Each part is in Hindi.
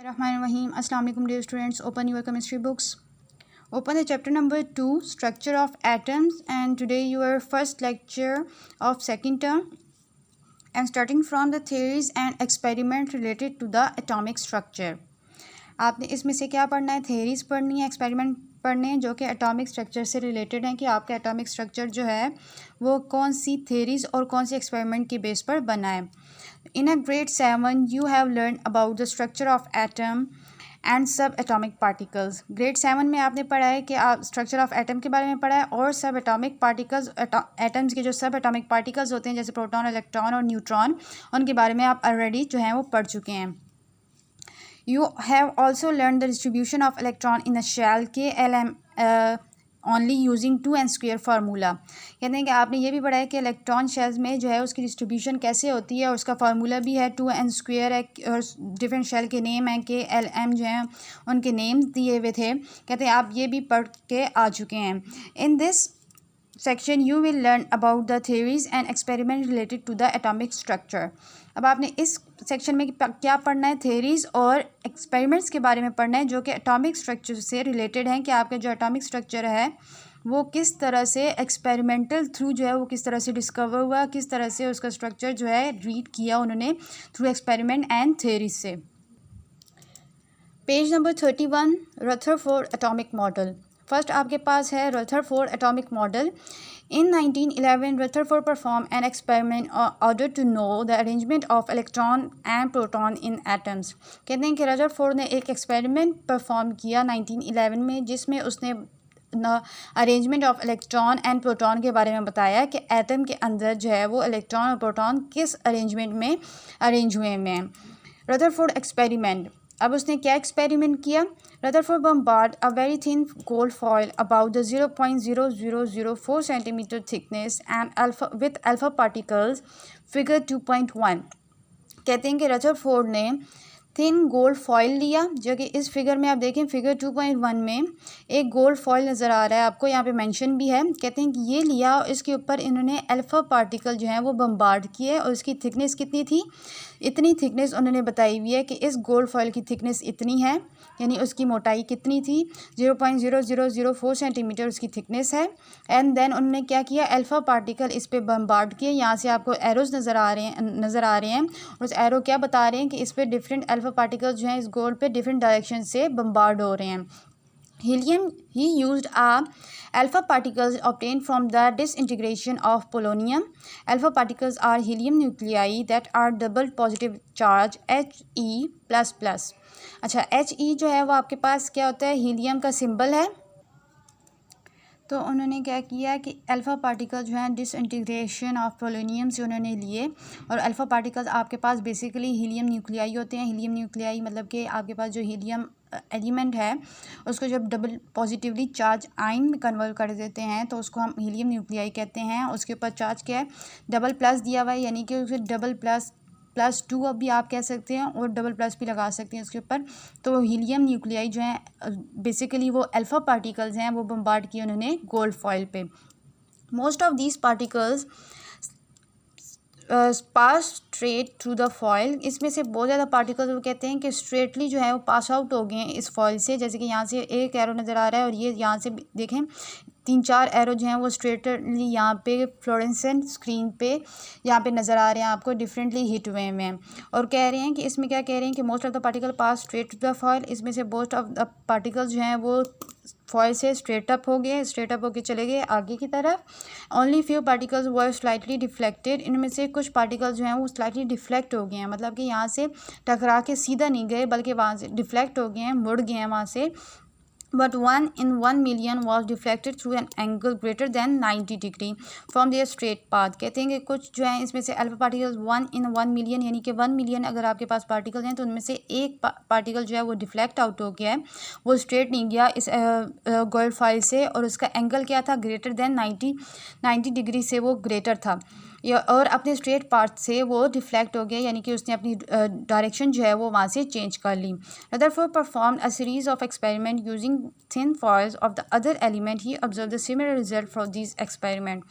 Rahim. Assalamu alaikum dear students. Open your chemistry books. Open the chapter number 2, Structure of Atoms, and today your first lecture of second term, and starting from the theories and experiment related to the atomic structure. आपने इसमें से क्या पढ़ना है? थेरीज पढ़नी है, एक्सपेरिमेंट पढ़ने हैं जो कि एटॉमिक स्ट्रक्चर से रिलेटेड हैं कि आपका एटॉमिक स्ट्रक्चर जो है वो कौन सी थेरीज और कौन सी एक्सपेरिमेंट के बेस पर बना है. In a grade 7 you have learn about the structure of atom and subatomic particles. Grade 7 में आपने पढ़ा है कि आप स्ट्रक्चर ऑफ एटम के बारे में पढ़ा है और सब एटॉमिक पार्टिकल्स, एटम्स के जो सब एटॉमिक पार्टिकल्स होते हैं जैसे प्रोटॉन, इलेक्ट्रॉन और न्यूट्रॉन, उनके बारे में आप ऑलरेडी जो हैं वो पढ़ चुके हैं. You have also learned the distribution of electron in a shell KLM only using 2n square formula. कहते हैं कि आपने ये भी पढ़ा है कि इलेक्ट्रॉन शेल्स में जो है उसकी डिस्ट्रीब्यूशन कैसे होती है और उसका फार्मूला भी है 2n स्क्वेयर है और डिफरेंट शेल के नेम हैं KLM जो हैं उनके नेम दिए हुए थे. कहते हैं आप ये भी पढ़ के आ चुके हैं. In this section you will learn about the theories and experiment related to the atomic structure. अब आपने इस सेक्शन में क्या पढ़ना है? थेरीज और एक्सपेरिमेंट्स के बारे में पढ़ना है जो कि एटॉमिक स्ट्रक्चर से रिलेटेड हैं कि आपका जो एटॉमिक स्ट्रक्चर है वो किस तरह से एक्सपेरिमेंटल थ्रू जो है वो किस तरह से डिस्कवर हुआ, किस तरह से उसका स्ट्रक्चर जो है रीड किया उन्होंने थ्रू एक्सपेरिमेंट एंड थेरीज से. Page number 31, Rutherford atomic model. First आपके पास है Rutherford atomic model. In 1911, Rutherford performed an experiment in order to know the arrangement of electron and proton in atoms. कहते हैं कि रदरफोर्ड ने एक एक्सपेरिमेंट परफॉर्म किया 1911 में जिसमें उसने arrangement of electron and proton के बारे में बताया कि एटम के अंदर जो है वो इलेक्ट्रॉन और प्रोटॉन किस अरेंजमेंट में अरेंज हुए हैं. Rutherford experiment. अब उसने क्या एक्सपेरिमेंट किया? Rutherford bombarded a very thin gold foil about the 0.0004 centimeter thickness and with alpha particles, figure 2.1. कहते हैं कि रदरफोर्ड ने थिन गोल्ड फॉयल लिया जो कि इस फिगर में आप देखें फिगर 2.1 में एक गोल्ड फॉयल नज़र आ रहा है आपको, यहाँ पे मेंशन भी है. कहते हैं कि ये लिया और इसके ऊपर इन्होंने अल्फ़ा पार्टिकल जो हैं वो बम्बार्ड किए और उसकी थिकनेस कितनी थी? इतनी थिकनेस उन्होंने बताई हुई है कि इस गोल्ड फॉयल की थिकनेस इतनी है, यानी उसकी मोटाई कितनी थी? 0.0004 सेंटीमीटर उसकी थिकनेस है. एंड देन उन्होंने क्या किया? अल्फ़ा पार्टिकल इस पर बम्बार्ड किए. यहाँ से आपको एरोज नज़र आ रहे हैं और उस एरो क्या बता रहे हैं कि इस पर डिफरेंट अल्फ़ा पार्टिकल्स जो हैं इस गोल्ड पे डिफरेंट डायरेक्शन से बम्बार्ड हो रहे हैं. Helium, he used alpha particles obtained from the disintegration of polonium. Alpha particles are helium nuclei that are double positive charge He++. अच्छा, He जो है वो आपके पास क्या होता है? हीलियम का सिंबल है. तो उन्होंने क्या किया कि अल्फ़ा पार्टिकल जो हैं डिसइंटीग्रेशन ऑफ पोलोनियम से उन्होंने लिए और अल्फ़ा पार्टिकल्स आपके पास बेसिकली हीलियम न्यूक्लियाई होते हैं. हीलियम न्यूक्लियाई मतलब कि आपके पास जो हीलियम एलिमेंट है उसको जब डबल पॉजिटिवली चार्ज आयन में कन्वर्ट कर देते हैं तो उसको हम हीलियम न्यूक्लियाई कहते हैं. उसके ऊपर चार्ज क्या है? डबल प्लस दिया हुआ है, यानी कि उसे डबल +2 अब भी आप कह सकते हैं और डबल प्लस भी लगा सकते हैं उसके ऊपर. तो हीलियम न्यूक्लियाई जो हैं बेसिकली वो अल्फ़ा पार्टिकल्स हैं वो बम्बार्ड किए उन्होंने गोल्ड फॉइल पे. Most of these particles pass straight through the foil. इसमें से बहुत ज़्यादा पार्टिकल्स वो कहते हैं कि स्ट्रेटली जो है वो पास आउट हो गए हैं इस फॉइल से. जैसे कि यहाँ से एक एरो नज़र आ रहा है और ये यहाँ से देखें 3-4 एरो जो हैं वो स्ट्रेटली यहाँ पे फ्लोरेसेंट स्क्रीन पे यहाँ पे नज़र आ रहे हैं आपको, डिफरेंटली हिट हुए हैं. और कह रहे हैं कि इसमें क्या कह रहे हैं कि most of the particle pass straight to the foil. इसमें से मोस्ट ऑफ द पार्टिकल्स जो हैं वो फॉइल से स्ट्रेट अप होके चले गए आगे की तरफ. ओनली फ्यू पार्टिकल्स वर स्लाइटली डिफ्लेक्टेड. इनमें से कुछ पार्टिकल्स जो हैं वो स्लाइटली डिफ्लेक्ट हो गए हैं, मतलब कि यहाँ से टकरा के सीधा नहीं गए बल्कि वहाँ से डिफ्लेक्ट हो गए हैं, मुड़ गए हैं वहाँ से. But 1 in 1 million was deflected through an angle greater than 90 degree from their straight path. कहते हैं कि कुछ जो है इसमें से अल्फा पार्टिकल्स 1 in 1 million यानी कि 1 मिलियन अगर आपके पास पार्टिकल्स हैं तो उनमें से एक पार्टिकल जो है वो डिफ्लेक्ट आउट हो गया है, वो स्ट्रेट नहीं गया इस गोल्ड फाइल से और उसका एंगल क्या था? ग्रेटर देन 90 डिग्री से वो ग्रेटर था. या और अपने स्ट्रेट पाथ से वो डिफ्लेक्ट हो गया, यानी कि उसने अपनी डायरेक्शन जो है वो वहाँ से चेंज कर ली। Rutherford perform a series of experiment using thin foils of the other element, he observe the similar result from this experiment.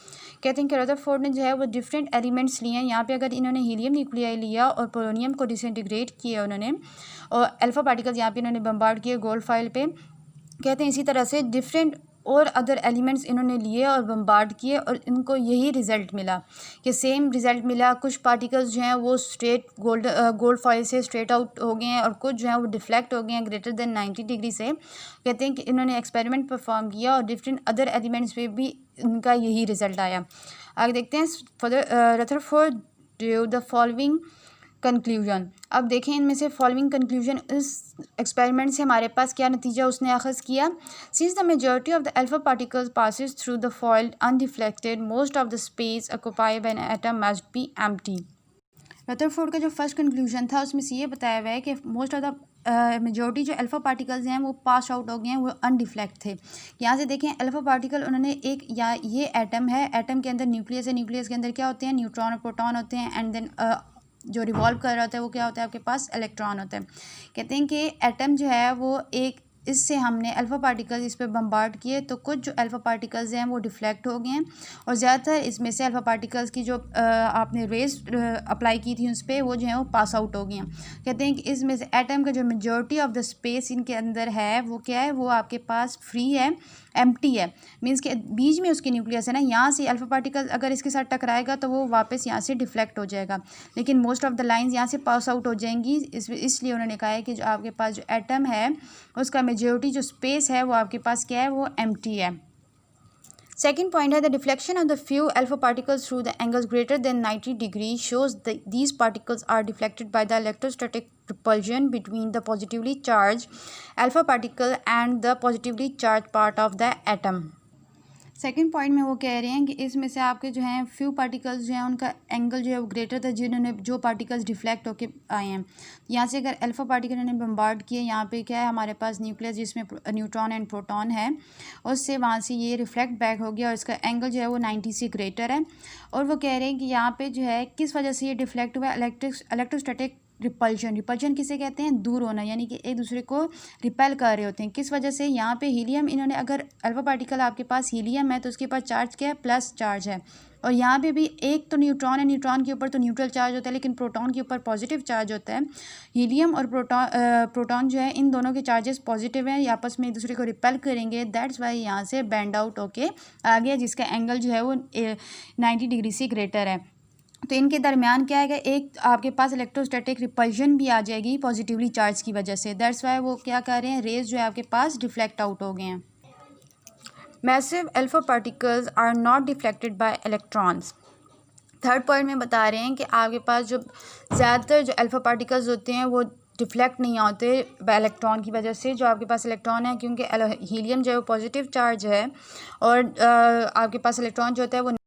कहते हैं कि रदरफोर्ड ने जो है वो डिफरेंट एलिमेंट्स लिए हैं। यहाँ पे अगर इन्होंने हीलियम न्यूक्लियाई लिया और पोलोनियम को डिसइंटीग्रेट किया उन्होंने, और अल्फा पार्टिकल्स यहाँ पे इन्होंने बम्बार्ड किए गोल्ड फाइल पे। कहते हैं इसी तरह से डिफरेंट और अदर एलिमेंट्स इन्होंने लिए और बम्बार्ड किए और इनको यही रिज़ल्ट मिला कि सेम रिज़ल्ट मिला। कुछ पार्टिकल्स जो हैं वो स्ट्रेट गोल्ड फॉइल से स्ट्रेट आउट हो गए हैं और कुछ जो हैं वो डिफ्लेक्ट हो गए हैं ग्रेटर देन 90 डिग्री से। कहते हैं कि इन्होंने एक्सपेरिमेंट परफॉर्म किया और डिफरेंट अदर एलिमेंट्स पे भी इनका यही रिज़ल्ट आया। आगे देखते हैं further Rutherford Drew the following conclusion. अब देखें इनमें से फॉलोइंग कंक्लूजन, इस एक्सपेरिमेंट से हमारे पास क्या नतीजा उसने अखज़ किया। Since the majority of the alpha particles passes through the foil undeflected, most of the space occupied by an atom must be empty. Rutherford का जो फर्स्ट कंक्लूजन था उसमें से ये बताया हुआ है कि मोस्ट ऑफ द मेजॉरिटी जो अल्फ़ा पार्टिकल्स हैं वो पास आउट हो गए हैं, वो अनडिफ्लेक्ट थे। यहाँ से देखें अल्फ़ा पार्टिकल उन्होंने एक, या ये एटम है, एटम के अंदर न्यूक्लियस है, न्यूक्लियस के अंदर क्या होते हैं, न्यूट्रॉन और प्रोटॉन होते हैं, एंड देन जो रिवॉल्व कर रहा होता है वो क्या होता है, आपके पास इलेक्ट्रॉन होता है। कहते हैं कि एटम जो है वो एक, इससे हमने अल्फ़ा पार्टिकल्स इस पर बम्बार्ड किए तो कुछ जो अल्फ़ा पार्टिकल्स हैं वो डिफ्लेक्ट हो गए हैं और ज़्यादातर इसमें से अल्फ़ा पार्टिकल्स की जो आपने रेज अप्लाई की थी उस पर वो जो है वो पास आउट हो गई हैं। कहते हैं कि इसमें से एटम का जो मेजॉरिटी ऑफ द स्पेस इनके अंदर है वो क्या है, वो आपके पास फ्री है, एम्प्टी है। मीन्स के बीच में उसके न्यूक्लियस है ना, यहाँ से अल्फ़ा पार्टिकल अगर इसके साथ टकराएगा तो वो वापस यहाँ से डिफ्लेक्ट हो जाएगा, लेकिन मोस्ट ऑफ द लाइंस यहाँ से पास आउट हो जाएंगी। इसलिए उन्होंने कहा है कि जो आपके पास जो एटम है उसका मेजॉरिटी जो स्पेस है वो आपके पास क्या है, वो एम्प्टी है। सेकेंड पॉइंट है the deflection of the few alpha particles through the angles greater than 90 degree shows these particles are deflected by the electrostatic repulsion between the positively charged alpha particle and the positively charged part of the atom। Second point में वो कह रहे हैं कि इसमें से आपके जो हैं फ्यू पार्टिकल्स जो हैं उनका एंगल जो है वो ग्रेटर था, जिन्होंने जो पार्टिकल्स डिफ्लेक्ट होके आए हैं। यहाँ से अगर अल्फ़ा पार्टिकल ने बम्बार्ड किए, यहाँ पे क्या है हमारे पास न्यूक्लियस जिसमें न्यूट्रॉन एंड प्रोटॉन है, उससे वहाँ से ये रिफ्लेक्ट बैक हो गया और इसका एंगल जो है वो 90 से ग्रेटर है। और वो कह रहे हैं कि यहाँ पर जो है किस वजह से ये डिफ्लेक्ट हुआ, इलेक्ट्रोस्टैटिक रिपल्शन किसे कहते हैं, दूर होना, यानी कि एक दूसरे को रिपेल कर रहे होते हैं। किस वजह से, यहाँ पे हीलियम, इन्होंने अगर अल्फा पार्टिकल आपके पास हीलियम है तो उसके पास चार्ज क्या है, प्लस चार्ज है, और यहाँ पे भी एक तो न्यूट्रॉन है, न्यूट्रॉन के ऊपर तो न्यूट्रल चार्ज होता है लेकिन प्रोटॉन के ऊपर पॉजिटिव चार्ज होता है। हीलियम और प्रोटॉन जो है इन दोनों के चार्जेस पॉजिटिव हैं, ये आपस में एक दूसरे को रिपेल करेंगे, दैट्स वाई यहाँ से बैंड आउट होके आ गया, जिसका एंगल जो है वो 90 डिग्री से ग्रेटर है। तो इनके दरमियान क्या है, एक आपके पास इलेक्ट्रोस्टैटिक रिपल्शन भी आ जाएगी पॉजिटिवली चार्ज की वजह से, दैट्स वाई वो क्या कर रहे हैं, रेज जो है आपके पास डिफ्लेक्ट आउट हो गए हैं। Massive alpha particles are not deflected by electrons. Third point में बता रहे हैं कि आपके पास जो ज़्यादातर जो अल्फा पार्टिकल्स होते हैं वो डिफ्लेक्ट नहीं होते इलेक्ट्रॉन की वजह से, जो आपके पास इलेक्ट्रॉन है, क्योंकि हीलियम जो है वो पॉजिटिव चार्ज है और आपके पास इलेक्ट्रॉन जो होता है वो